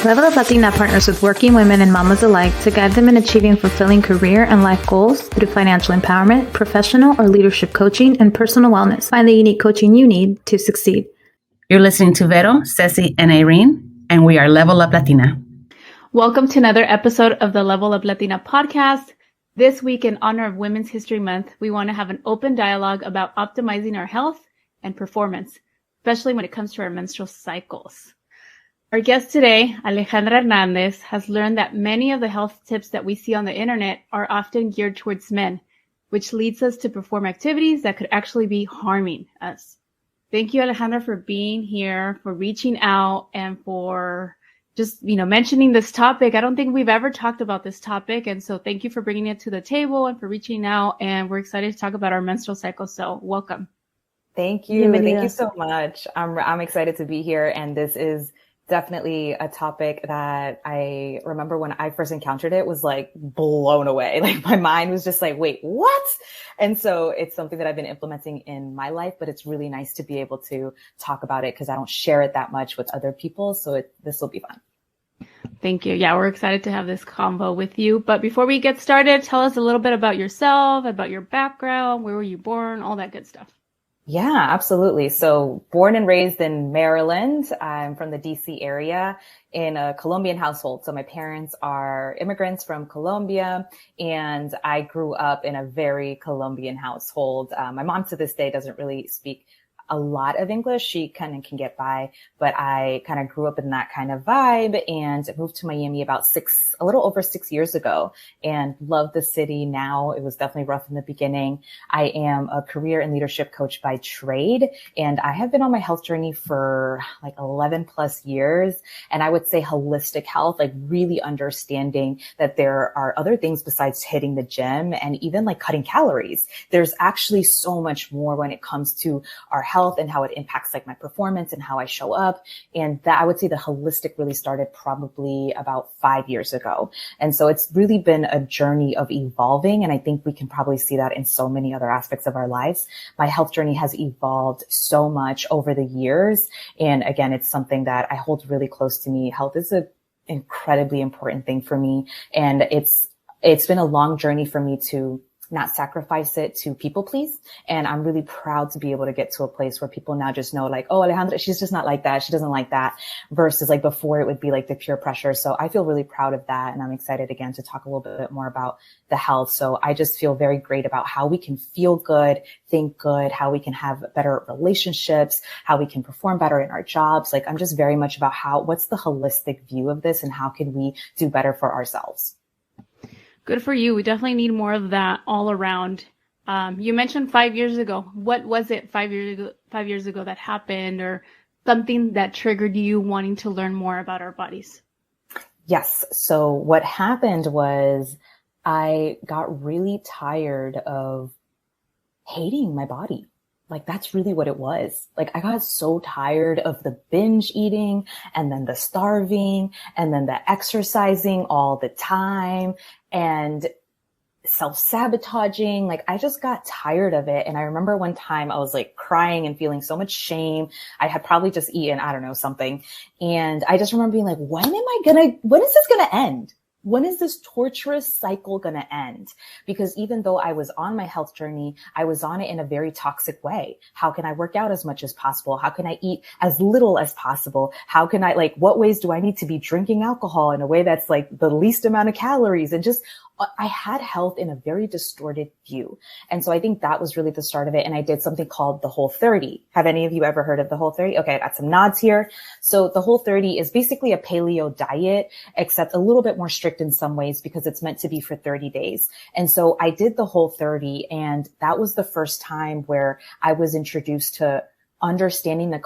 Level Up Latina partners with working women and mamas alike to guide them in achieving fulfilling career and life goals through financial empowerment, professional or leadership coaching, and personal wellness. Find the unique coaching you need to succeed. You're listening to Vero, Ceci, and Irene, and we are Level Up Latina. Welcome to another episode of the Level Up Latina podcast. This week, in honor of Women's History Month, we want to have an open dialogue about optimizing our health and performance, especially when it comes to our menstrual cycles. Our guest today, Alejandra Hernandez, has learned that many of the health tips that we see on the internet are often geared towards men, which leads us to perform activities that could actually be harming us. Thank you, Alejandra, for being here, for reaching out, and for just, mentioning this topic. I don't think we've ever talked about this topic. And so thank you for bringing it to the table and for reaching out. And we're excited to talk about our menstrual cycle. So welcome. Thank you. Bienvenida. Thank you so much. I'm excited to be here. And this is definitely a topic that I remember when I first encountered it was like blown away. Like my mind was just like, wait, what? And so it's something that I've been implementing in my life, but it's really nice to be able to talk about it because I don't share it that much with other people. So this will be fun. Thank you. Yeah, we're excited to have this convo with you. But before we get started, tell us a little bit about yourself, about your background, where were you born, all that good stuff. Yeah, absolutely. So born and raised in Maryland. I'm from the DC area in a Colombian household. So my parents are immigrants from Colombia and I grew up in a very Colombian household. My mom to this day doesn't really speak a lot of English. She kind of can get by, but I kind of grew up in that kind of vibe and moved to Miami about a little over 6 years ago and love the city now. It was definitely rough in the beginning. I am a career and leadership coach by trade, and I have been on my health journey for like 11 plus years. And I would say holistic health, like really understanding that there are other things besides hitting the gym and even like cutting calories. There's actually so much more when it comes to our health and how it impacts like my performance and how I show up. And that I would say the holistic really started probably about 5 years ago. And so it's really been a journey of evolving. And I think we can probably see that in so many other aspects of our lives. My health journey has evolved so much over the years. And again, it's something that I hold really close to me. Health is an incredibly important thing for me. And it's been a long journey for me to not sacrifice it to people please. And I'm really proud to be able to get to a place where people now just know like, oh, Alejandra, she's just not like that. She doesn't like that versus like before it would be like the pure pressure. So I feel really proud of that. And I'm excited again to talk a little bit more about the health. So I just feel very great about how we can feel good, think good, how we can have better relationships, how we can perform better in our jobs. Like I'm just very much about what's the holistic view of this and how can we do better for ourselves? Good for you. We definitely need more of that all around. You mentioned 5 years ago. What was it 5 years ago that happened or something that triggered you wanting to learn more about our bodies? Yes. So what happened was I got really tired of hating my body. Like that's really what it was. Like I got so tired of the binge eating and then the starving and then the exercising all the time and self-sabotaging. Like I just got tired of it. And I remember one time I was like crying and feeling so much shame. I had probably just eaten, I don't know, something. And I just remember being like, when is this going to end? When is this torturous cycle going to end? Because even though I was on my health journey, I was on it in a very toxic way. How can I work out as much as possible? How can I eat as little as possible? How can I what ways do I need to be drinking alcohol in a way that's like the least amount of calories? And just, I had health in a very distorted view. And so I think that was really the start of it. And I did something called the Whole30. Have any of you ever heard of the Whole30? Okay, I got some nods here. So the Whole30 is basically a paleo diet, except a little bit more strict in some ways because it's meant to be for 30 days. And so I did the Whole30, and that was the first time where I was introduced to understanding the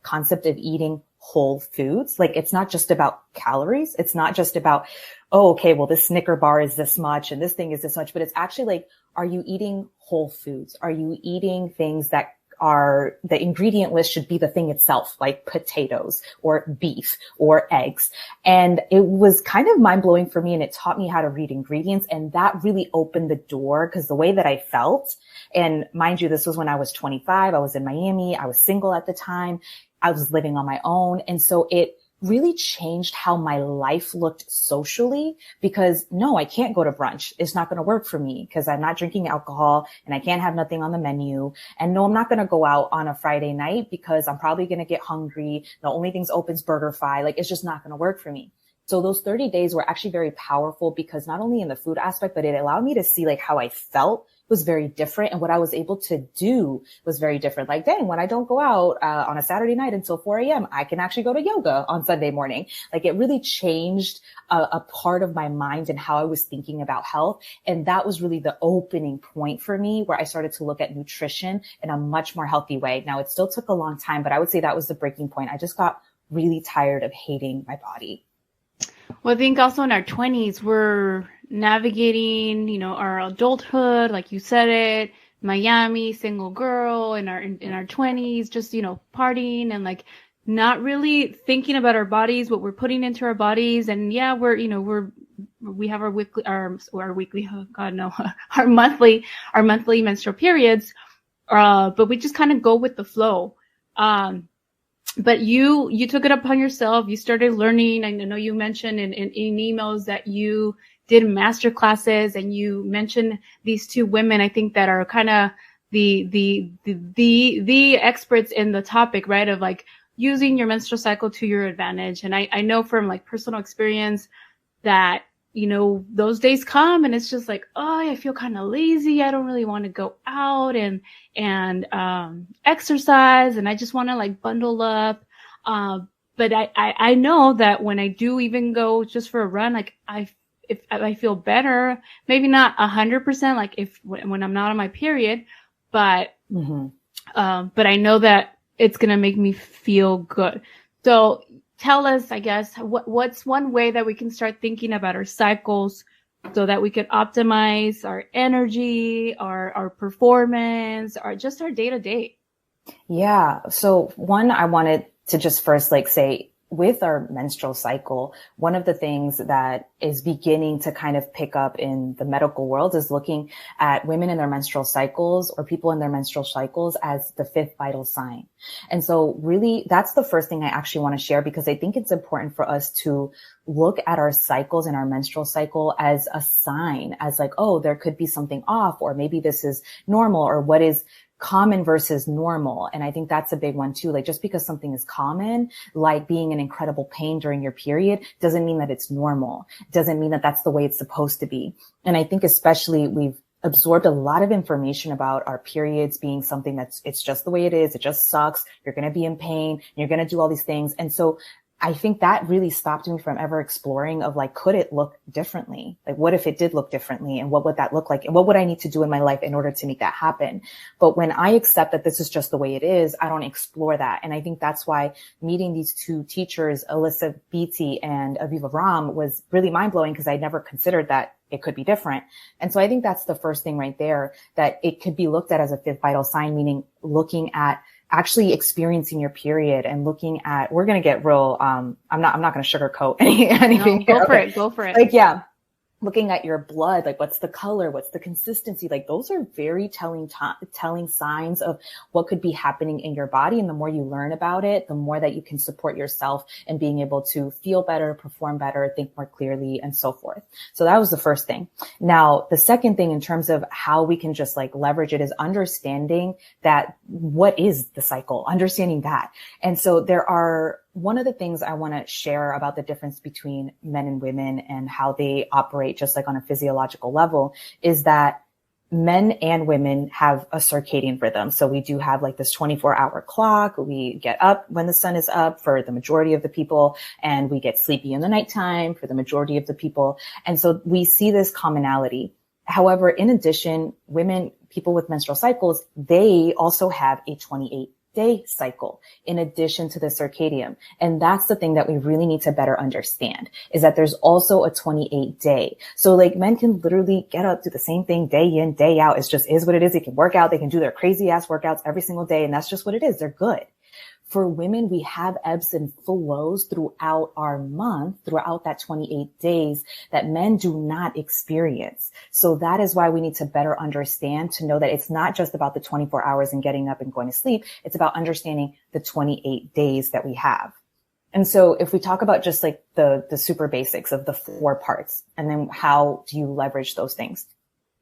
concept of eating whole foods. Like it's not just about calories. It's not just about, oh, okay, well, this Snicker bar is this much and this thing is this much, but it's actually like, are you eating whole foods? Are you eating things that are, the ingredient list should be the thing itself, like potatoes or beef or eggs. And it was kind of mind blowing for me. And it taught me how to read ingredients. And that really opened the door because the way that I felt, and mind you, this was when I was 25, I was in Miami, I was single at the time, I was living on my own. And so it really changed how my life looked socially, because no, I can't go to brunch. It's not going to work for me because I'm not drinking alcohol and I can't have nothing on the menu. And no, I'm not going to go out on a Friday night because I'm probably going to get hungry. The only thing's open is BurgerFi. Like, it's just not going to work for me. So those 30 days were actually very powerful because not only in the food aspect, but it allowed me to see like how I felt was very different, and what I was able to do was very different. Like, dang, when I don't go out on a Saturday night until 4 a.m., I can actually go to yoga on Sunday morning. Like, it really changed a part of my mind and how I was thinking about health. And that was really the opening point for me, where I started to look at nutrition in a much more healthy way. Now, it still took a long time, but I would say that was the breaking point. I just got really tired of hating my body. Well, I think also in our 20s, we're navigating, you know, our adulthood, like you said it, Miami, single girl in our 20s, just, you know, partying and like not really thinking about our bodies, what we're putting into our bodies. And yeah, we have our weekly, oh God, no, our monthly menstrual periods. But we just kind of go with the flow. But you took it upon yourself. You started learning. I know you mentioned in emails that you did master classes, and you mentioned these two women, I think, that are kind of the experts in the topic, right? Of like using your menstrual cycle to your advantage. And I know from like personal experience that, you know, those days come and it's just like, oh, I feel kind of lazy. I don't really want to go out and exercise, and I just want to like bundle up. But I know that when I do even go just for a run, like if I feel better, maybe not 100%, like when I'm not on my period, but I know that it's going to make me feel good. So tell us, I guess, what's one way that we can start thinking about our cycles so that we can optimize our energy, our performance, or just our day to day? Yeah. So one, I wanted to just first like say, with our menstrual cycle, one of the things that is beginning to kind of pick up in the medical world is looking at women in their menstrual cycles, or people in their menstrual cycles, as the fifth vital sign. And so really, that's the first thing I actually want to share, because I think it's important for us to look at our cycles and our menstrual cycle as a sign, as like, oh, there could be something off, or maybe this is normal, or what is common versus normal. And I think that's a big one too. Like, just because something is common, like being in incredible pain during your period, doesn't mean that it's normal. Doesn't mean that that's the way it's supposed to be. And I think especially we've absorbed a lot of information about our periods being something it's just the way it is. It just sucks. You're going to be in pain. You're going to do all these things. And so I think that really stopped me from ever exploring of like, could it look differently? Like, what if it did look differently, and what would that look like? And what would I need to do in my life in order to make that happen? But when I accept that this is just the way it is, I don't explore that. And I think that's why meeting these two teachers, Alyssa Beatty and Aviva Ram, was really mind blowing, because I never considered that it could be different. And so I think that's the first thing right there, that it could be looked at as a fifth vital sign, meaning looking at actually experiencing your period and looking at, we're going to get real, I'm not going to sugarcoat anything. No, go for it. Like, yeah. Looking at your blood, like what's the color, what's the consistency, like those are very telling signs of what could be happening in your body. And the more you learn about it, the more that you can support yourself in being able to feel better, perform better, think more clearly, and so forth. So that was the first thing. Now, the second thing in terms of how we can just like leverage it is understanding that what is the cycle, understanding that. And so one of the things I want to share about the difference between men and women and how they operate just like on a physiological level is that men and women have a circadian rhythm. So we do have like this 24-hour clock. We get up when the sun is up for the majority of the people, and we get sleepy in the nighttime for the majority of the people. And so we see this commonality. However, in addition, people with menstrual cycles, they also have a 28-day cycle in addition to the circadian. And that's the thing that we really need to better understand, is that there's also a 28-day. So like men can literally get up, do the same thing day in, day out. It just is what it is. They can work out. They can do their crazy ass workouts every single day. And that's just what it is. They're good. For women, we have ebbs and flows throughout our month, throughout that 28 days that men do not experience. So that is why we need to better understand, to know that it's not just about the 24 hours and getting up and going to sleep. It's about understanding the 28 days that we have. And so if we talk about just like the super basics of the 4 parts, and then how do you leverage those things?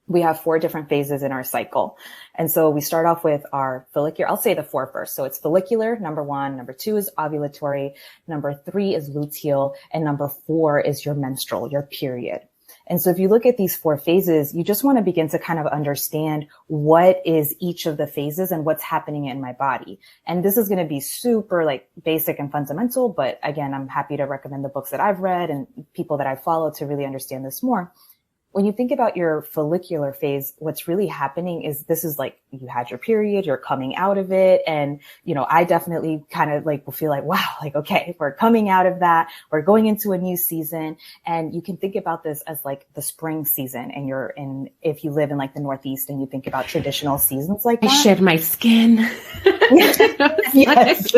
We have 4 different phases in our cycle. And so we start off with our follicular. I'll say the 4 first. So it's follicular, number 1. Number 2 is ovulatory. Number 3 is luteal. And number 4 is your menstrual, your period. And so if you look at these 4 phases, you just want to begin to kind of understand what is each of the phases and what's happening in my body. And this is going to be super like basic and fundamental, but again, I'm happy to recommend the books that I've read and people that I follow to really understand this more. When you think about your follicular phase, what's really happening is this is like you had your period, you're coming out of it. And, you know, I definitely kind of like will feel like, wow, like, okay, we're coming out of that. We're going into a new season. And you can think about this as like the spring season. And if you live in like the Northeast and you think about traditional seasons like that. I shed my skin. Yes.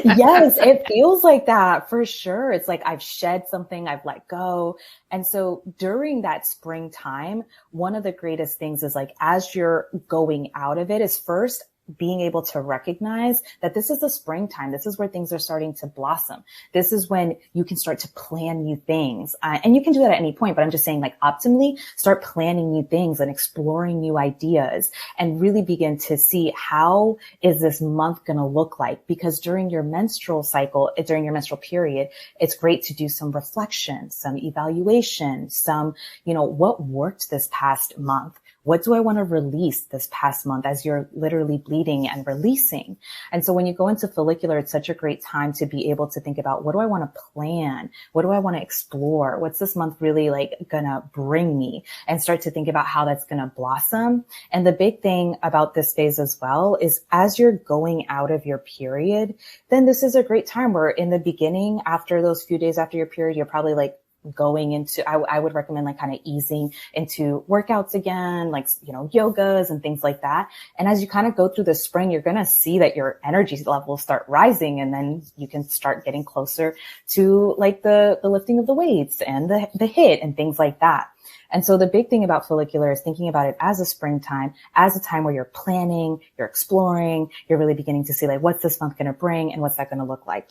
Yes, it feels like that for sure. It's like I've shed something, I've let go. And so during that springtime, one of the greatest things is like, as you're going out of it is first being able to recognize that this is the springtime. This is where things are starting to blossom. This is when you can start to plan new things. And you can do that at any point, but I'm just saying like optimally start planning new things and exploring new ideas and really begin to see how is this month going to look like? Because during your menstrual cycle, during your menstrual period, it's great to do some reflection, some evaluation, some, you know, what worked this past month? What do I want to release this past month as you're literally bleeding and releasing? And so when you go into follicular, it's such a great time to be able to think about what do I want to plan? What do I want to explore? What's this month really like gonna bring me? And start to think about how that's gonna blossom. And the big thing about this phase as well is as you're going out of your period, then this is a great time where in the beginning, after those few days after your period, you're probably like going into, I would recommend like kind of easing into workouts again, like, you know, yogas and things like that. And as you kind of go through the spring, you're going to see that your energy levels start rising, and then you can start getting closer to like the lifting of the weights and the HIIT and things like that. And so the big thing about follicular is thinking about it as a springtime, as a time where you're planning, you're exploring, you're really beginning to see like, what's this month going to bring and what's that going to look like?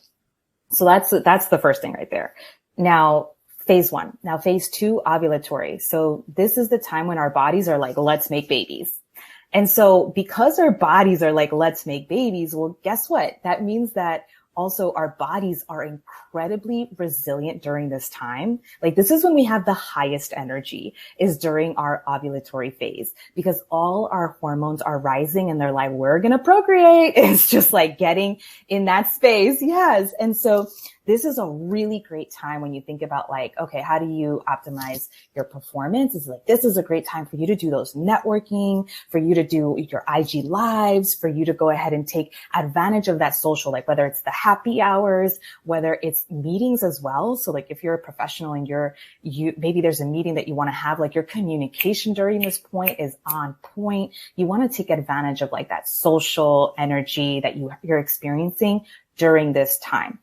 So that's the first thing right there. Now, phase 1. Now, phase 2, ovulatory. So this is the time when our bodies are like, let's make babies. And so because our bodies are like, let's make babies, well, guess what? That means that also our bodies are incredibly resilient during this time. Like this is when we have the highest energy, is during our ovulatory phase, because all our hormones are rising and they're like, we're going to procreate. It's just like getting in that space. Yes. And so this is a really great time when you think about like, okay, how do you optimize your performance? It's like, this is a great time for you to do those networking, for you to do your IG lives, for you to go ahead and take advantage of that social, like whether it's the happy hours, whether it's meetings as well. So like if you're a professional and maybe there's a meeting that you want to have, like your communication during this point is on point. You want to take advantage of like that social energy that you're experiencing during this time.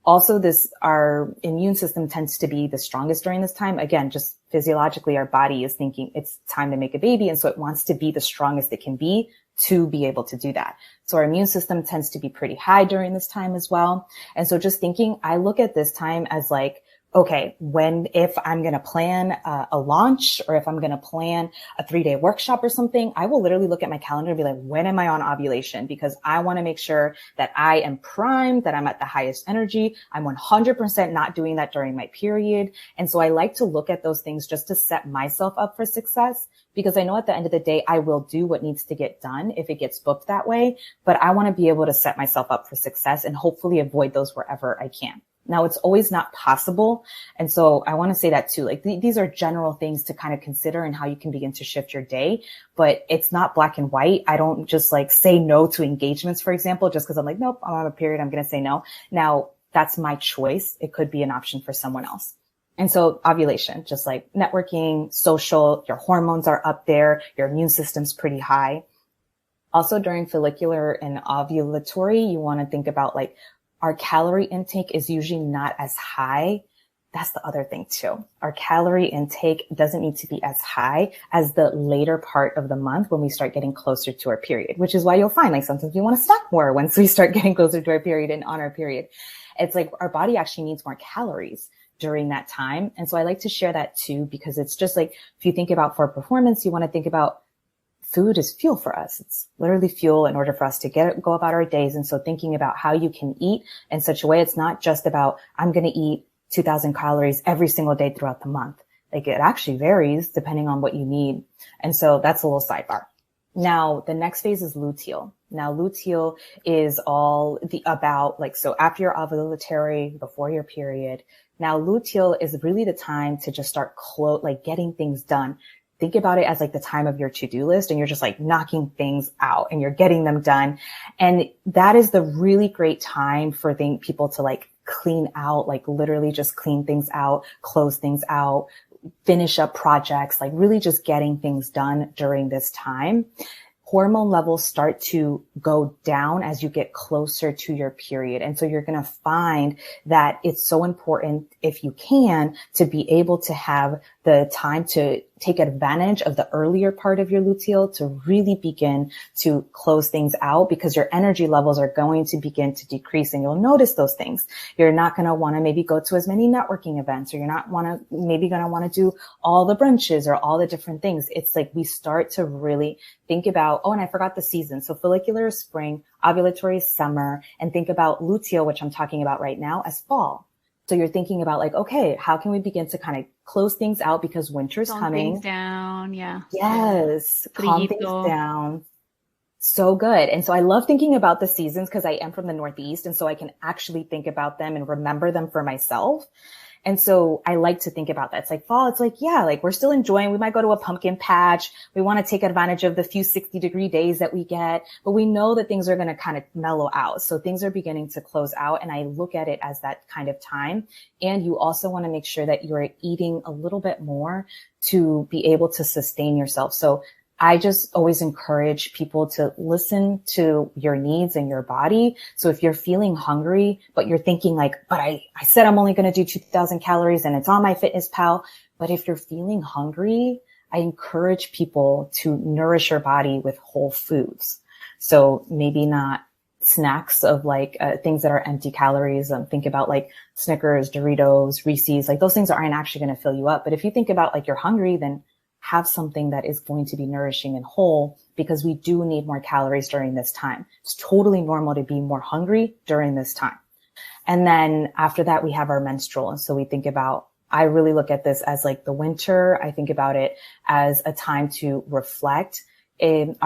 Also, our immune system tends to be the strongest during this time. Again, just physiologically, our body is thinking it's time to make a baby. And so it wants to be the strongest it can be to be able to do that. So our immune system tends to be pretty high during this time as well. And so just thinking, I look at this time as like, okay, if I'm going to plan a launch, or if I'm going to plan a 3-day workshop or something, I will literally look at my calendar and be like, when am I on ovulation? Because I want to make sure that I am primed, that I'm at the highest energy. I'm 100% not doing that during my period. And so I like to look at those things just to set myself up for success, because I know at the end of the day, I will do what needs to get done if it gets booked that way. But I want to be able to set myself up for success and hopefully avoid those wherever I can. Now, it's always not possible. And so I want to say that too. Like these are general things to kind of consider and how you can begin to shift your day, but it's not black and white. I don't just like say no to engagements, for example, just because I'm like, nope, I'm on a period, I'm going to say no. Now, that's my choice. It could be an option for someone else. And so ovulation, just like networking, social, your hormones are up there, your immune system's pretty high. Also during follicular and ovulatory, you want to think about like, our calorie intake is usually not as high that's the other thing too. Our calorie intake doesn't need to be as high as the later part of the month when we start getting closer to our period, which is why you'll find like sometimes we want to snack more once we start getting closer to our period and on our period. It's like our body actually needs more calories during that time. And so I like to share that too, because it's just like, if you think about for performance, you want to think about food is fuel for us. It's literally fuel in order for us to go about our days. And so thinking about how you can eat in such a way, it's not just about, I'm going to eat 2,000 calories every single day throughout the month. Like it actually varies depending on what you need. And so that's a little sidebar. Now, the next phase is luteal. Now, luteal is all about like, so after your ovulatory, before your period. Now, luteal is really the time to just start like getting things done. Think about it as like the time of your to-do list and you're just like knocking things out and you're getting them done. And that is the really great time for people to like clean out, like literally just clean things out, close things out, finish up projects, like really just getting things done during this time. Hormone levels start to go down as you get closer to your period. And so you're going to find that it's so important, if you can, to be able to have the time to take advantage of the earlier part of your luteal to really begin to close things out, because your energy levels are going to begin to decrease and you'll notice those things. You're not going to want to maybe go to as many networking events, or you're not maybe going to want to do all the brunches or all the different things. It's like we start to really think about, oh, and I forgot the season. So follicular is spring, ovulatory is summer, and think about luteal, which I'm talking about right now, as fall. So you're thinking about like, okay, how can we begin to kind of close things out because winter's Calm coming? Things down, yeah. Yes, calm things Frito. down. So good. And so I love thinking about the seasons because I am from the Northeast. And so I can actually think about them and remember them for myself. And so I like to think about that. It's like fall. It's like, yeah, like we're still enjoying. We might go to a pumpkin patch. We want to take advantage of the few 60-degree days that we get, but we know that things are going to kind of mellow out. So things are beginning to close out. And I look at it as that kind of time. And you also want to make sure that you're eating a little bit more to be able to sustain yourself. So I just always encourage people to listen to your needs and your body. So if you're feeling hungry, but you're thinking like, but I said I'm only going to do 2,000 calories and it's on my MyFitnessPal. But if you're feeling hungry, I encourage people to nourish your body with whole foods. So maybe not snacks of like things that are empty calories. Think about like Snickers, Doritos, Reese's, like those things aren't actually going to fill you up. But if you think about like you're hungry, then have something that is going to be nourishing and whole, because we do need more calories during this time. It's totally normal to be more hungry during this time. And then after that, we have our menstrual. And so we think about, I really look at this as like the winter. I think about it as a time to reflect. During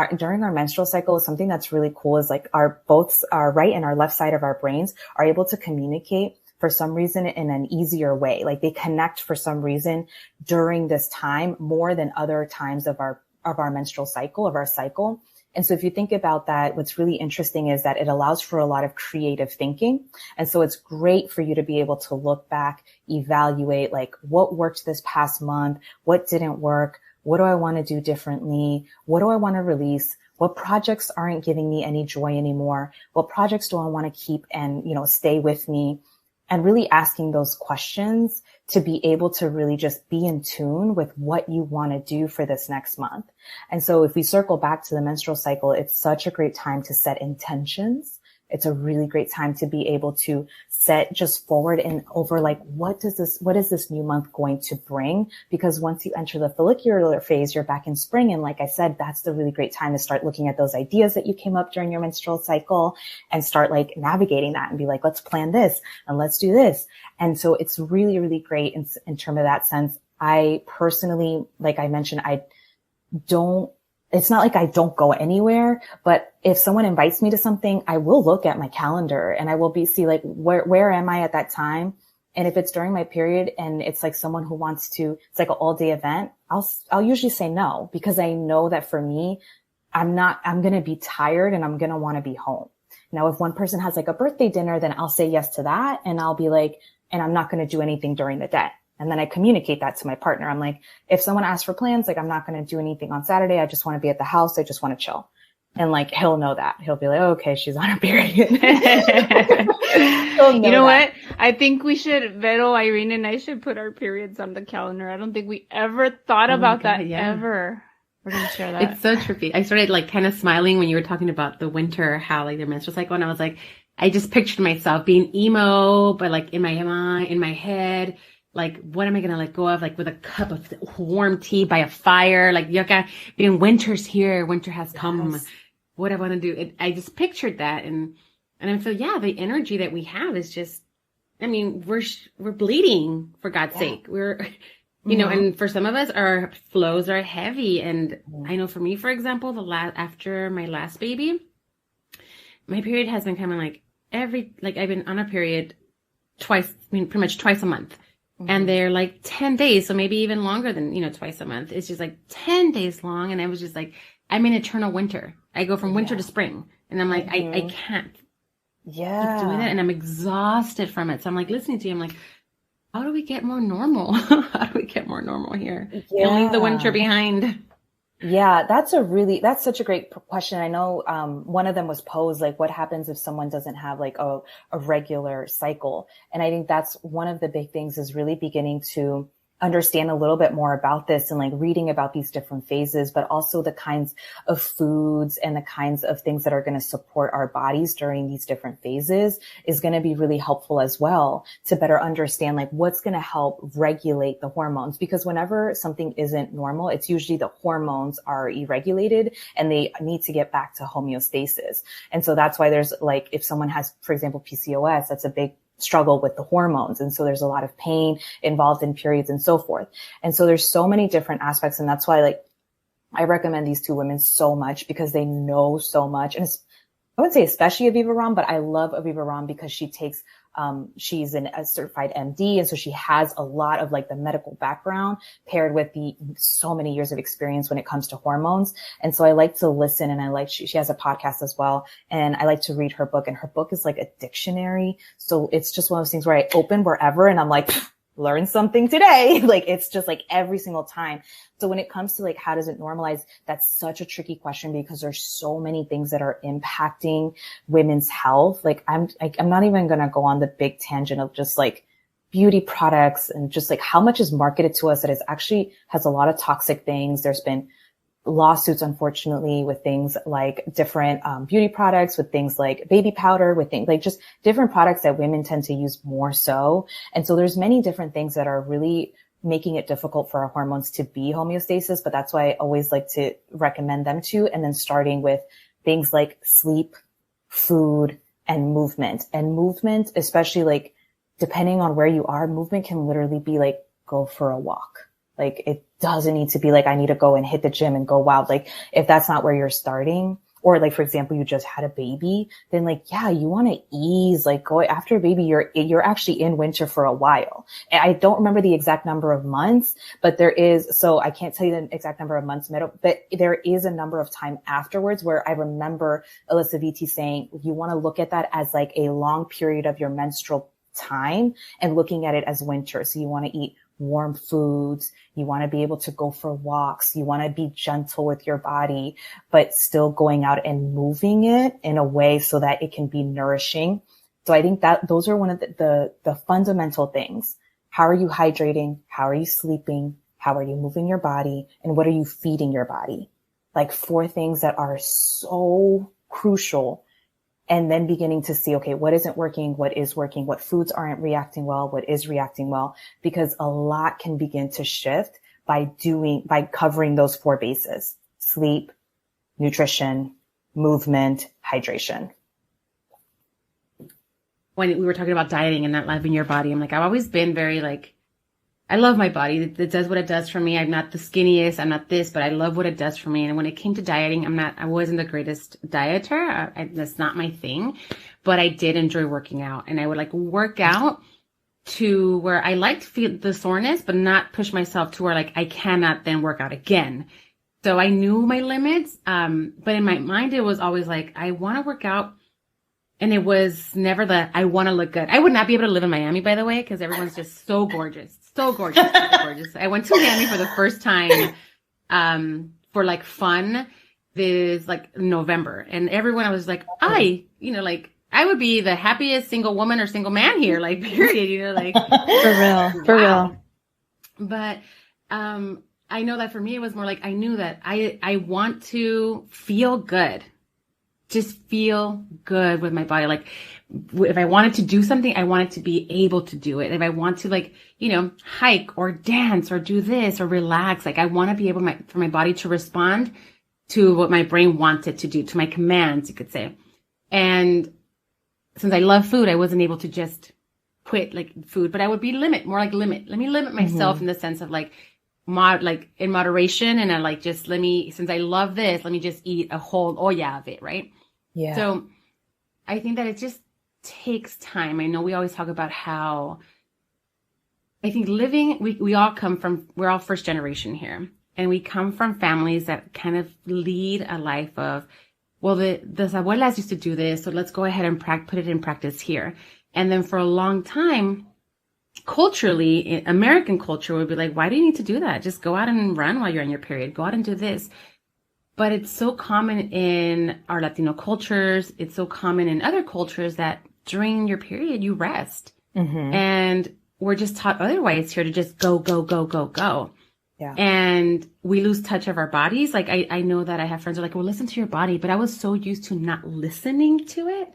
our menstrual cycle, something that's really cool is like both our right and our left side of our brains are able to communicate for some reason in an easier way. Like they connect for some reason during this time more than other times of our menstrual cycle, of our cycle. And so if you think about that, what's really interesting is that it allows for a lot of creative thinking. And so it's great for you to be able to look back, evaluate like what worked this past month, what didn't work, what do I want to do differently, what do I want to release, what projects aren't giving me any joy anymore, what projects do I want to keep and, stay with me. And really asking those questions to be able to really just be in tune with what you want to do for this next month. And so if we circle back to the menstrual cycle, it's such a great time to set intentions. It's a really great time to be able to set just forward and over like, what is this new month going to bring? Because once you enter the follicular phase, you're back in spring. And like I said, that's the really great time to start looking at those ideas that you came up during your menstrual cycle and start like navigating that and be like, let's plan this and let's do this. And so it's really, really great in terms of that sense. I personally, like I mentioned, it's not like I don't go anywhere, but if someone invites me to something, I will look at my calendar and I will see like, where am I at that time? And if it's during my period and it's like someone who wants to, it's like an all day event, I'll usually say no, because I know that for me, I'm going to be tired and I'm going to want to be home. Now, if one person has like a birthday dinner, then I'll say yes to that. And I'll be like, and I'm not going to do anything during the day. And then I communicate that to my partner. I'm like, if someone asks for plans, like I'm not going to do anything on Saturday. I just want to be at the house. I just want to chill. And like, he'll know that. He'll be like, oh, okay, she's on her period. You know that. what? I think we should, Vero, Irene, and I should put our periods on the calendar. I don't think we ever thought about that ever. We're going to share that. It's so trippy. I started like kind of smiling when you were talking about the winter, how like their menstrual cycle. And I was like, I just pictured myself being emo, but like in my mind, in my head, like, what am I going to let go of? Like with a cup of warm tea by a fire, like yucca, being winter's here. Winter has come. What I want to do. I just pictured that. And I feel, yeah, the energy that we have is just, I mean, we're bleeding, for God's sake. We're, you know, and for some of us, our flows are heavy. And I know for me, for example, after my last baby, my period has been coming like I've been on a period twice, I mean, pretty much twice a month. And they're like 10 days. So maybe even longer than, you know, twice a month. It's just like 10 days long. And I was just like, I'm in eternal winter. I go from winter to spring. And I'm like, I can't keep doing it. And I'm exhausted from it. So I'm like listening to you. I'm like, how do we get more normal? How do we get more normal here? Yeah. And leave the winter behind. Yeah, that's such a great question. I know, one of them was posed, like, what happens if someone doesn't have like a regular cycle? And I think that's one of the big things, is really beginning to understand a little bit more about this and like reading about these different phases, but also the kinds of foods and the kinds of things that are going to support our bodies during these different phases is going to be really helpful as well, to better understand like what's going to help regulate the hormones. Because whenever something isn't normal, it's usually the hormones are irregulated and they need to get back to homeostasis. And so that's why there's like, if someone has, for example, PCOS, that's a big struggle with the hormones. And so there's a lot of pain involved in periods and so forth. And so there's so many different aspects. And that's why like I recommend these two women so much, because they know so much. And I wouldn't say especially Aviva Ram, but I love Aviva Ram because she takes, she's a certified MD. And so she has a lot of like the medical background paired with so many years of experience when it comes to hormones. And so I like to listen, and she has a podcast as well. And I like to read her book, and her book is like a dictionary. So it's just one of those things where I open wherever and I'm like, learn something today. Like, it's just like every single time. So when it comes to like, how does it normalize? That's such a tricky question, because there's so many things that are impacting women's health. Like, I'm not even going to go on the big tangent of just like beauty products and just like how much is marketed to us that is actually has a lot of toxic things. There's been lawsuits, unfortunately, with things like different beauty products, with things like baby powder, with things like just different products that women tend to use more so. And so there's many different things that are really making it difficult for our hormones to be homeostasis. But that's why I always like to recommend them to. And then starting with things like sleep, food, and movement. And movement, especially like depending on where you are, movement can literally be like go for a walk. Like, it doesn't need to be like, I need to go and hit the gym and go wild. Like, if that's not where you're starting, or like, for example, you just had a baby, then like, yeah, you want to ease, like go after a baby, you're actually in winter for a while. And I don't remember the exact number of months, but so I can't tell you the exact number of months, but there is a number of time afterwards where I remember Alyssa Vitti saying, you want to look at that as like a long period of your menstrual time and looking at it as winter. So you want to eat warm foods. You want to be able to go for walks. You want to be gentle with your body, but still going out and moving it in a way so that it can be nourishing. So I think that those are one of the fundamental things. How are you hydrating? How are you sleeping? How are you moving your body? And what are you feeding your body? Like 4 things that are so crucial. And then beginning to see, okay, what isn't working? What is working? What foods aren't reacting well? What is reacting well? Because a lot can begin to shift by covering those 4 bases: sleep, nutrition, movement, hydration. When we were talking about dieting and not loving your body, I'm like, I've always been very like, I love my body. It does what it does for me. I'm not the skinniest. I'm not this, but I love what it does for me. And when it came to dieting, I wasn't the greatest dieter. That's not my thing, but I did enjoy working out, and I would like work out to where I liked to feel the soreness, but not push myself to where like I cannot then work out again. So I knew my limits. But in my mind, it was always like, I want to work out. And it was never I want to look good. I would not be able to live in Miami, by the way, because everyone's just so gorgeous. So gorgeous. So gorgeous. I went to Miami for the first time, for like fun. this like November, and everyone was like, I would be the happiest single woman or single man here, like period, like For real. But I know that for me, it was more like I knew that I want to feel good, just feel good with my body. Like if I wanted to do something, I wanted to be able to do it. If I want to like, hike or dance or do this or relax, like I want to be able for my body to respond to what my brain wanted to do, to my commands, you could say. And since I love food, I wasn't able to just quit like food, but I would be limit. Let me limit myself in the sense of like, in moderation. And I like, just since I love this, let me just eat a whole olla of it. Right. Yeah. So I think that it just takes time. I know we always talk about how I think we're all first generation here, and we come from families that kind of lead a life of, well, the abuelas used to do this, so let's go ahead and put it in practice here. And then for a long time, culturally, American culture would be like, why do you need to do that? Just go out and run while you're on your period. Go out and do this. But it's so common in our Latino cultures. It's so common in other cultures that during your period, you rest. And we're just taught otherwise here to just go, go, go, go, go. Yeah. And we lose touch of our bodies. Like I know that I have friends who are like, well, listen to your body. But I was so used to not listening to it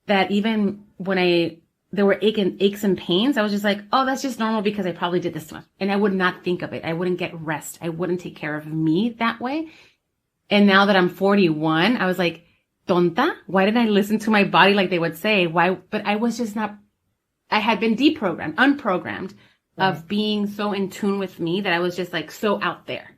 that even when there were aches and pains, I was just like, oh, that's just normal because I probably did this much. And I would not think of it. I wouldn't get rest. I wouldn't take care of me that way. And now that I'm 41, I was like, tonta, why didn't I listen to my body like they would say? Why? But I was just not, I had been unprogrammed of being so in tune with me that I was just like so out there.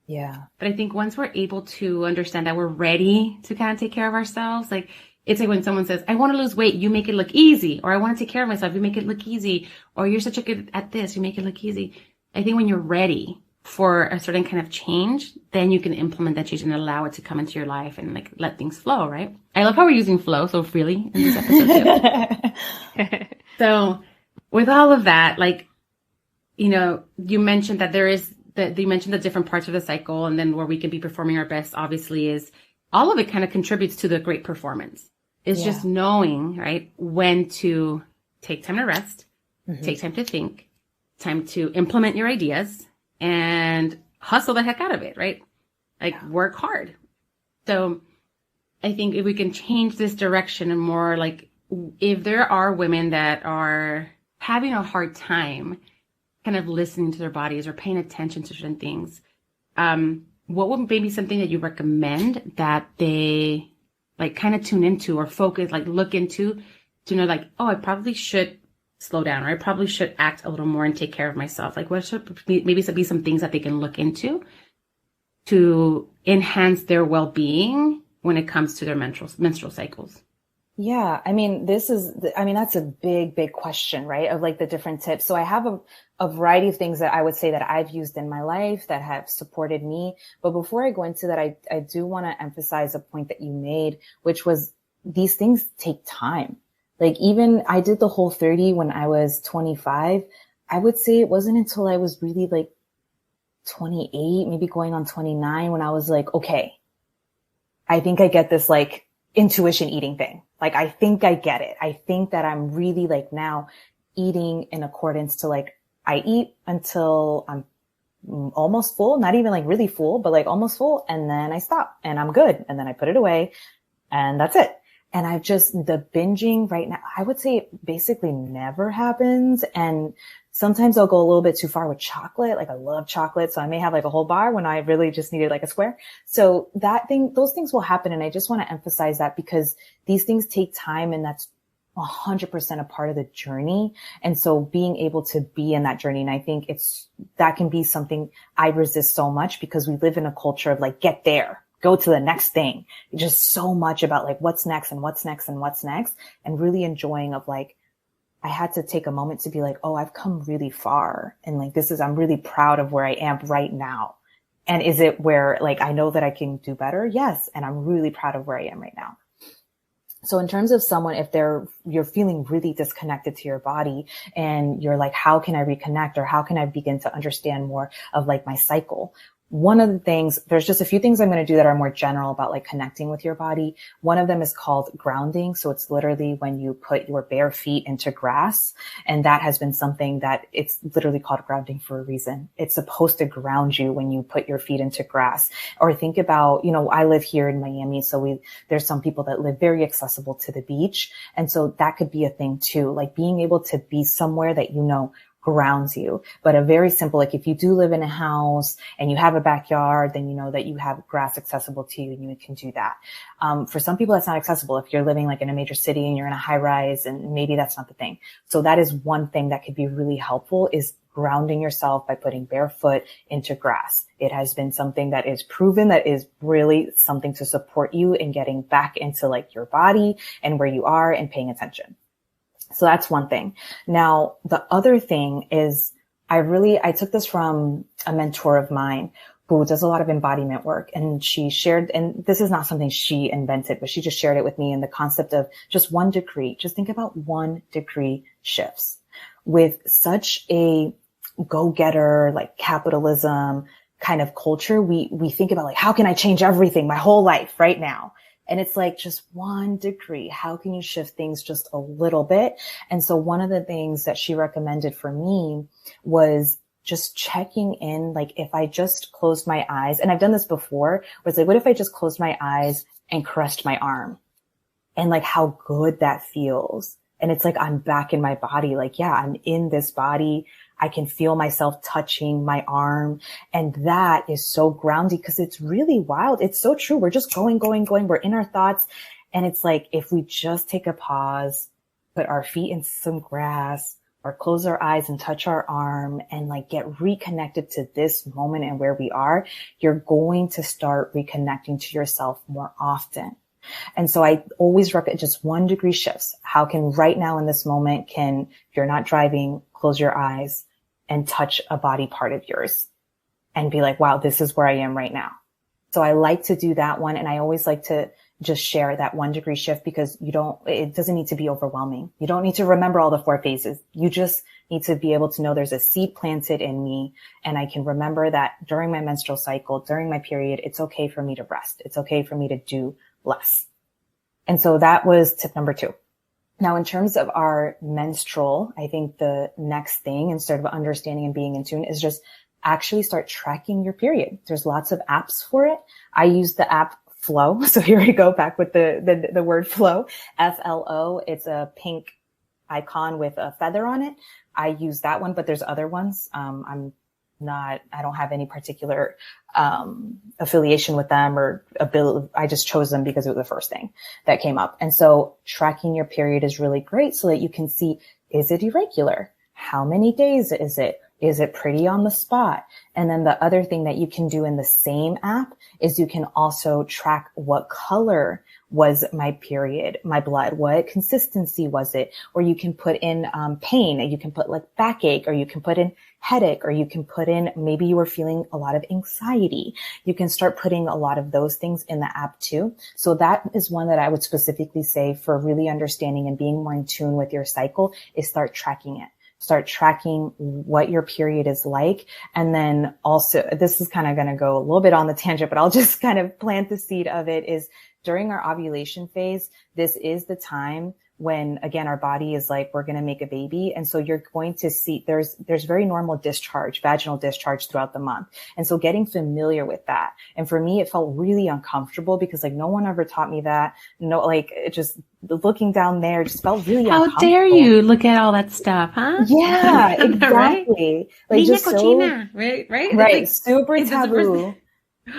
Yeah. But I think once we're able to understand that we're ready to kind of take care of ourselves, like it's like when someone says, I want to lose weight, you make it look easy. Or I want to take care of myself, you make it look easy. Or you're such a good at this, you make it look easy. I think when you're ready for a certain kind of change, then you can implement that change and allow it to come into your life and like let things flow, right? I love how we're using flow so freely in this episode too. So with all of that, like, you mentioned that you mentioned the different parts of the cycle, and then where we can be performing our best, obviously, is all of it kind of contributes to the great performance. It's just knowing, right, when to take time to rest, take time to think, time to implement your ideas, and hustle the heck out of it, right? Like work hard. So I think if we can change this direction and more like, if there are women that are having a hard time kind of listening to their bodies or paying attention to certain things, what would maybe something that you recommend that they like kind of tune into or focus, like look into to know like, oh, I probably should slow down, or I probably should act a little more and take care of myself. Like what should maybe be some things that they can look into to enhance their well-being when it comes to their menstrual cycles? Yeah. I mean, that's a big question, right? Of like the different tips. So I have a variety of things that I would say that I've used in my life that have supported me. But before I go into that, I do want to emphasize a point that you made, which was these things take time. Like even I did the Whole30 when I was 25. I would say it wasn't until I was really like 28, maybe going on 29, when I was like, okay, I think I get this like intuition eating thing. Like, I think I get it. I think that I'm really like now eating in accordance to like, I eat until I'm almost full, not even like really full, but like almost full. And then I stop and I'm good. And then I put it away and that's it. And the binging right now, I would say it basically never happens. And sometimes I'll go a little bit too far with chocolate. Like I love chocolate. So I may have like a whole bar when I really just needed like a square. So those things will happen. And I just want to emphasize that because these things take time, and that's 100% a part of the journey. And so being able to be in that journey, and I think that can be something I resist so much because we live in a culture of like, get there, go to the next thing. Just so much about like what's next and what's next and what's next, and really enjoying of like, I had to take a moment to be like, oh, I've come really far. And like, I'm really proud of where I am right now. And is it where like, I know that I can do better? Yes. And I'm really proud of where I am right now. So in terms of someone, if you're feeling really disconnected to your body and you're like, how can I reconnect, or how can I begin to understand more of like my cycle? one of the things, there's just a few things I'm going to do that are more general about like connecting with your body. One of them is called grounding. So it's literally when you put your bare feet into grass. And that has been something that it's literally called grounding for a reason. It's supposed to ground you when you put your feet into grass. Or think about, I live here in Miami. So there's some people that live very accessible to the beach. And so that could be a thing too, like being able to be somewhere that grounds you. But a very simple, like if you do live in a house and you have a backyard, then you know that you have grass accessible to you and you can do that. For some people, that's not accessible. If you're living like in a major city and you're in a high rise, and maybe that's not the thing. So that is one thing that could be really helpful, is grounding yourself by putting barefoot into grass. It has been something that is proven, that is really something to support you in getting back into like your body and where you are and paying attention. So that's one thing. Now, the other thing is I took this from a mentor of mine who does a lot of embodiment work. And she shared, and this is not something she invented, but she just shared it with me in the concept of just 1 degree. Just think about 1 degree shifts. With such a go-getter, like capitalism kind of culture, we think about like, how can I change everything my whole life right now? And it's like just 1 degree. How can you shift things just a little bit? And so one of the things that she recommended for me was just checking in. Like if I just closed my eyes, and I've done this before, was like, what if I just closed my eyes and caressed my arm? And like how good that feels. And it's like, I'm back in my body. Like, yeah, I'm in this body. I can feel myself touching my arm. And that is so grounding, because it's really wild. It's so true. We're just going. We're in our thoughts. And it's like, if we just take a pause, put our feet in some grass, or close our eyes and touch our arm and like get reconnected to this moment and where we are, you're going to start reconnecting to yourself more often. And so I always recommend just 1 degree shifts. How can right now in this moment, if you're not driving, close your eyes and touch a body part of yours and be like, wow, this is where I am right now. So I like to do that one. And I always like to just share that 1 degree shift, because it doesn't need to be overwhelming. You don't need to remember all the 4 phases. You just need to be able to know there's a seed planted in me. And I can remember that during my menstrual cycle, during my period, it's okay for me to rest. It's okay for me to do less. And so that was tip number 2. Now, in terms of our menstrual, I think the next thing, instead of understanding and being in tune, is just actually start tracking your period. There's lots of apps for it. I use the app Flow. So here we go back with the word flow, FLO. It's a pink icon with a feather on it. I use that one, but there's other ones. I don't have any particular affiliation with them or ability. I just chose them because it was the first thing that came up. And so tracking your period is really great so that you can see, is it irregular? How many days is it? Is it pretty on the spot? And then the other thing that you can do in the same app is you can also track what color was my period, my blood, what consistency was it? Or you can put in pain, and you can put like backache, or you can put in headache, or you can put in, maybe you were feeling a lot of anxiety. You can start putting a lot of those things in the app too. So that is one that I would specifically say for really understanding and being more in tune with your cycle, is start tracking it. Start tracking what your period is like. And then also, this is kind of going to go a little bit on the tangent, but I'll just kind of plant the seed of it, is during our ovulation phase, this is the time when, again, our body is like, we're going to make a baby. And so you're going to see there's very normal discharge, vaginal discharge throughout the month. And so getting familiar with that. And for me, it felt really uncomfortable because like no one ever taught me that. No, like it just looking down there just felt really uncomfortable. How dare you look at all that stuff, huh? Yeah, exactly. Right? Like just cochina, right? Right. Like, Super taboo.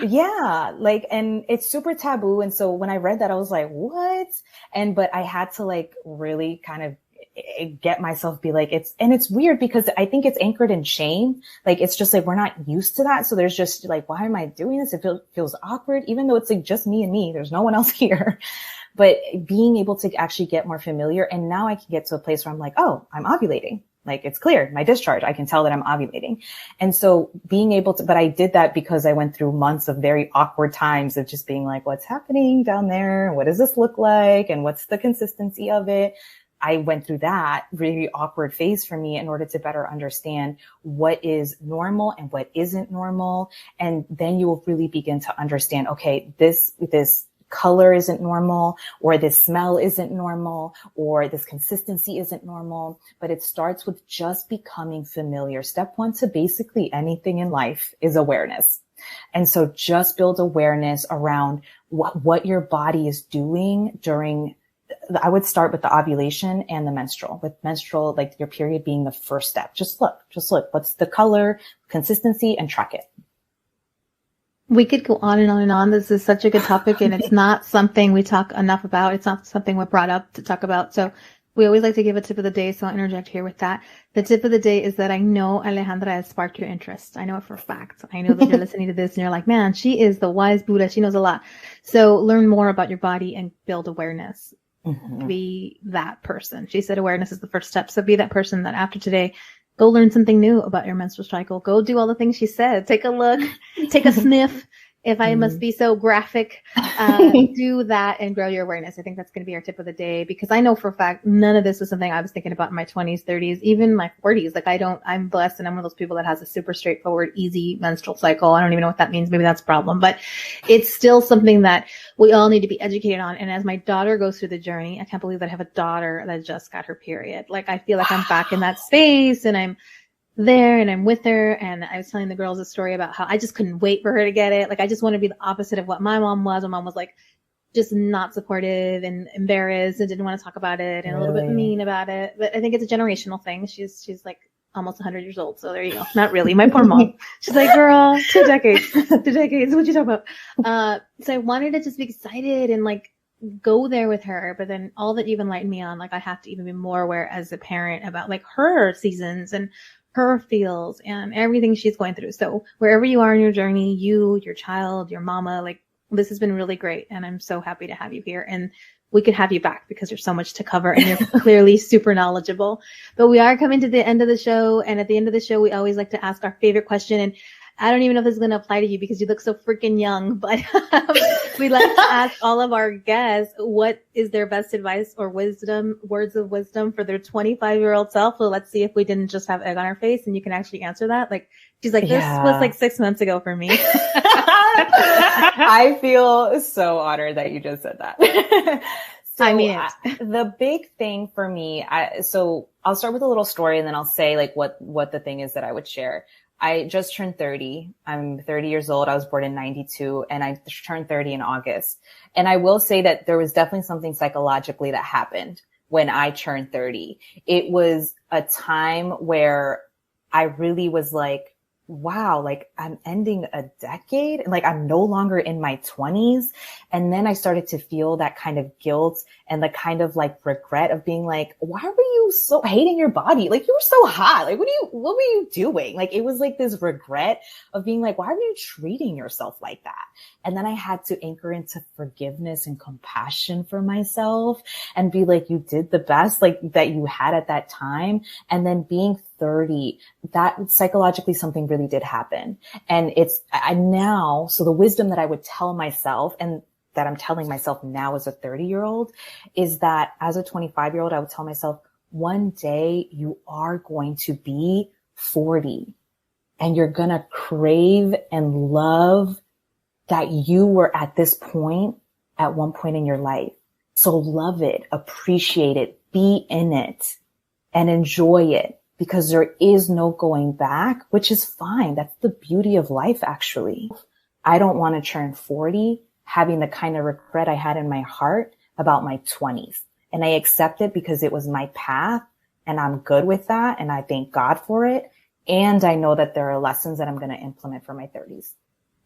Yeah. Like, and it's super taboo. And so when I read that, I was like, what? But I had to like really kind of get myself be like, it's weird because I think it's anchored in shame. Like, it's just like, we're not used to that. So there's just like, why am I doing this? It feels awkward, even though it's like just me and me. There's no one else here. But being able to actually get more familiar. And now I can get to a place where I'm like, oh, I'm ovulating. Like it's clear, my discharge. I can tell that I'm ovulating. And so being able to, but I did that because I went through months of very awkward times of just being like, what's happening down there? What does this look like? And what's the consistency of it? I went through that really awkward phase for me in order to better understand what is normal and what isn't normal. And then you will really begin to understand, okay, this color isn't normal, or this smell isn't normal, or this consistency isn't normal. But it starts with just becoming familiar. Step one to basically anything in life is awareness. And so just build awareness around what your body is doing during, I would start with the ovulation and the menstrual, with menstrual, like your period being the first step. Just look, what's the color, consistency, and track it. We could go on and on and on. This is such a good topic, and it's not something we talk enough about. It's not something we're brought up to talk about. So we always like to give a tip of the day, so I'll interject here with that. The tip of the day is that I know Alejandra has sparked your interest. I know it for a fact. I know that you're listening to this and you're like, man, she is the wise Buddha. She knows a lot. So learn more about your body and build awareness. Mm-hmm. Be that person. She said awareness is the first step. So be that person that after today, go learn something new about your menstrual cycle. Go do all the things she said. Take a look, take a sniff. If I must be so graphic, do that and grow your awareness. I think that's going to be our tip of the day, because I know for a fact none of this was something I was thinking about in my 20s, 30s, even my 40s. Like I'm blessed, and I'm one of those people that has a super straightforward, easy menstrual cycle. I don't even know what that means. Maybe that's a problem, but it's still something that we all need to be educated on. And as my daughter goes through the journey, I can't believe that I have a daughter that just got her period. Like I feel like I'm back in that space, and I'm there and I'm with her. And I was telling the girls a story about how I just couldn't wait for her to get it. Like I just want to be the opposite of what my mom was. My mom was like just not supportive and embarrassed and didn't want to talk about it and a little bit mean about it. But I think it's a generational thing. She's like almost 100 years old. So there you go. Not really. My poor mom. She's like, girl, 2 decades. 2 decades. What you talking about? So I wanted to just be excited and like go there with her. But then all that you've enlightened me on, like I have to even be more aware as a parent about like her seasons and her feels and everything she's going through. So wherever you are in your journey, you, your child, your mama, like this has been really great. And I'm so happy to have you here. And we could have you back because there's so much to cover and you're clearly super knowledgeable. But we are coming to the end of the show. And at the end of the show, we always like to ask our favorite question. And I don't even know if this is going to apply to you because you look so freaking young, but we'd like to ask all of our guests, what is their best advice or words of wisdom for their 25-year-old self? So let's see if we didn't just have egg on our face, and you can actually answer that. Like, she's like, this was like 6 months ago for me. I feel so honored that you just said that. So, I mean, the big thing for me, so I'll start with a little story and then I'll say like what the thing is that I would share. I just turned 30. I'm 30 years old. I was born in 92 and I turned 30 in August. And I will say that there was definitely something psychologically that happened when I turned 30. It was a time where I really was like, wow, like I'm ending a decade and like I'm no longer in my 20s. And then I started to feel that kind of guilt and the kind of like regret of being like, why were you so hating your body? Like you were so hot. Like what were you doing? Like it was like this regret of being like, why were you treating yourself like that? And then I had to anchor into forgiveness and compassion for myself and be like, you did the best like that you had at that time. And then being 30, that psychologically something really did happen. And so the wisdom that I would tell myself and that I'm telling myself now as a 30-year-old is that as a 25-year-old, I would tell myself, one day you are going to be 40 and you're going to crave and love that you were at this point at one point in your life. So love it, appreciate it, be in it and enjoy it. Because there is no going back, which is fine. That's the beauty of life, actually. I don't want to turn 40 having the kind of regret I had in my heart about my 20s. And I accept it because it was my path and I'm good with that. And I thank God for it. And I know that there are lessons that I'm going to implement for my 30s.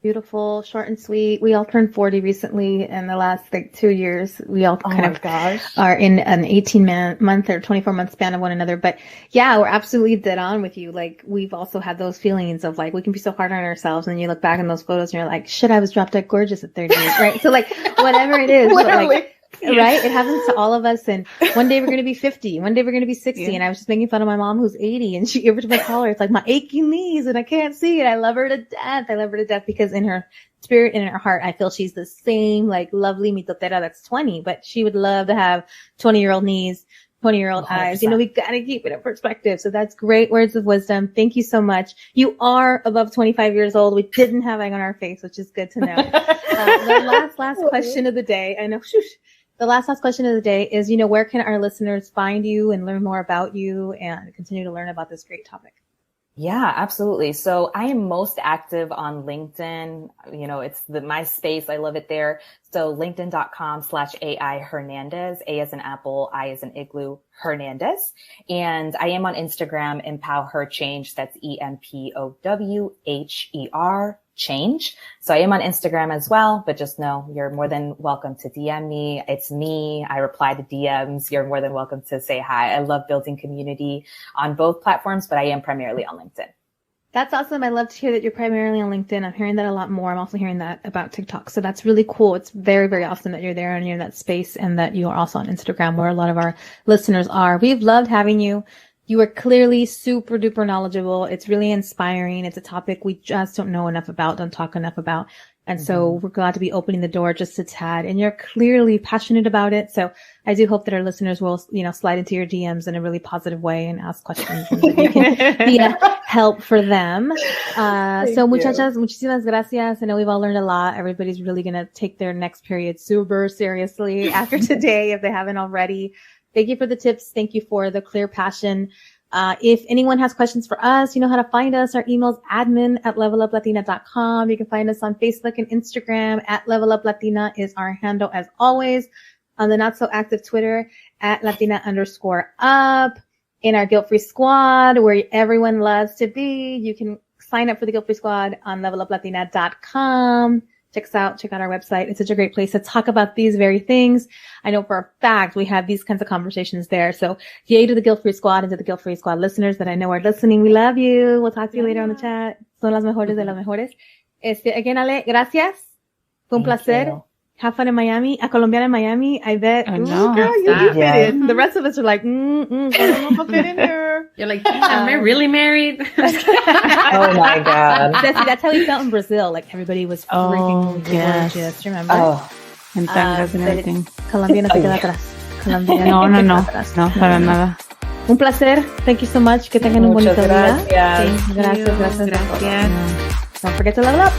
Beautiful, short and sweet. We all turned 40 recently in the last like 2 years. We all are in an 18-month or 24-month span of one another. But yeah, we're absolutely dead on with you. Like we've also had those feelings of like, we can be so hard on ourselves. And you look back in those photos and you're like, shit, I was drop dead gorgeous at 30, right? So like whatever it is, literally. But, like, right? It happens to all of us. And one day we're going to be 50. One day we're going to be 60. Yeah. And I was just making fun of my mom who's 80. And every time I call her, it's like my aching knees and I can't see it. I love her to death. I love her to death because in her spirit and in her heart, I feel she's the same like lovely mitotera that's 20. But she would love to have 20-year-old knees, 20-year-old 100%. eyes. We got to keep it in perspective. So that's great words of wisdom. Thank you so much. You are above 25 years old. We didn't have egg on our face, which is good to know. The last question of the day. I know. The last question of the day is, where can our listeners find you and learn more about you and continue to learn about this great topic? Yeah, absolutely. So I am most active on LinkedIn. It's my space. I love it there. So linkedin.com/AI Hernandez, A as in apple, I as in igloo, Hernandez. And I am on Instagram, Empower Her Change. That's EMPOWHER change. So I am on Instagram as well, but just know you're more than welcome to DM me. It's me. I reply to DMs. You're more than welcome to say hi. I love building community on both platforms, but I am primarily on LinkedIn. That's awesome. I love to hear that you're primarily on LinkedIn. I'm hearing that a lot more. I'm also hearing that about TikTok. So that's really cool. It's very, very awesome that you're there and you're in that space and that you are also on Instagram where a lot of our listeners are. We've loved having you. You are clearly super duper knowledgeable. It's really inspiring. It's a topic we just don't know enough about, don't talk enough about. And so we're glad to be opening the door just a tad. And you're clearly passionate about it. So I do hope that our listeners will, slide into your DMs in a really positive way and ask questions and that you can be a help for them. So muchachas, muchísimas gracias. I know we've all learned a lot. Everybody's really going to take their next period super seriously after today if they haven't already. Thank you for the tips. Thank you for the clear passion. If anyone has questions for us, you know how to find us. Our email is admin@leveluplatina.com. You can find us on Facebook and Instagram @leveluplatina is our handle as always. On the not so active Twitter @Latina_up. In our Guilt-Free Squad, where everyone loves to be. You can sign up for the Guilt-Free Squad on leveluplatina.com. Check out our website. It's such a great place to talk about these very things. I know for a fact we have these kinds of conversations there. So yay to the Guilt-Free Squad and to the Guilt-Free Squad listeners that I know are listening. We love you. We'll talk to you later on the chat. Son las mejores de las mejores. Again, Ale, gracias. Fue un placer. Have fun in Miami. A Colombiana in Miami. I bet. I know. Girl, you fit in. The rest of us are like, I don't know if I fit in there. You're like, am I really married? Oh my God. That's how we felt in Brazil. Like everybody was freaking gorgeous. Remember? Oh, and tangas and everything. Colombia no se queda atrás. Colombia No, atrás. no, para nada. Un placer. Thank you so much. Que tengan un bonito día. Gracias. Gracias. Gracias. Don't forget to level up.